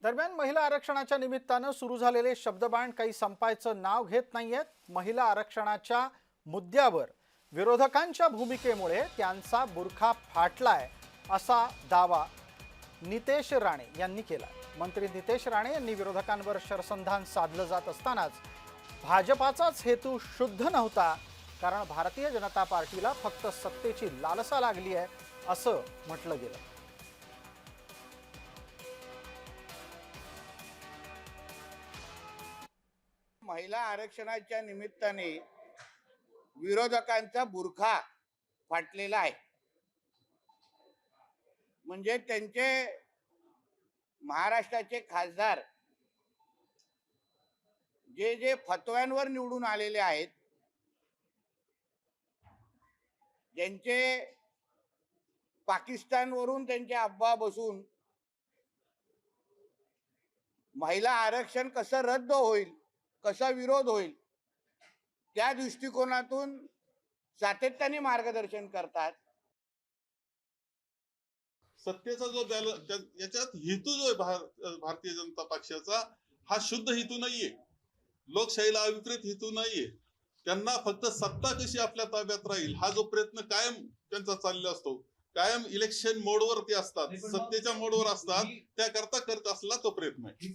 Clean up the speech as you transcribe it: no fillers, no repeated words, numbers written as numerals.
दरम्यान महिला आरक्षणाच्या निमित्तानं सुरू झालेले शब्दबाण काही संपायचं नाव घेत नाहीयेत। महिला आरक्षणाच्या मुद्द्यावर विरोधकांच्या भूमिकेमुळे त्यांचा बुरखा फाटलाय असा दावा नितेश राणे यांनी केला। मंत्री नितेश राणे यांनी विरोधकांवर शरसंधान साधलं जात असतानाच भाजपाचाच हेतू शुद्ध नव्हता, कारण भारतीय जनता पार्टीला फक्त सत्तेची लालसा लागली आहे असं म्हटलं गेलं। महिला आरक्षणाच्या निमित्ताने विरोधकांचा बुरखा फाटलेला आहे। म्हणजे त्यांचे महाराष्ट्राचे खासदार जे जे फतव्यांवर निवडून आलेले आहेत, ज्यांचे पाकिस्तानवरून त्यांचे अब्बा बसून महिला आरक्षण कसं रद्द होईल, कसा विरोध होईल, त्या दृष्टिकोनातून सातत्याने मार्गदर्शन करतात। सत्तेचा जो याच्यात हेतू जो आहे भारतीय जनता पक्षाचा, हा शुद्ध हेतू नाहीये, लोकशाहीला अविकृत हेतू नाहीये। त्यांना फक्त सत्ता कशी आपल्या ताब्यात राहील हा जो प्रयत्न कायम त्यांचा चालला असतो, कायम इलेक्शन मोडवर ते असतात, सत्तेच्या मोडवर असतात, त्याकरता करत असलेला तो प्रयत्न आहे।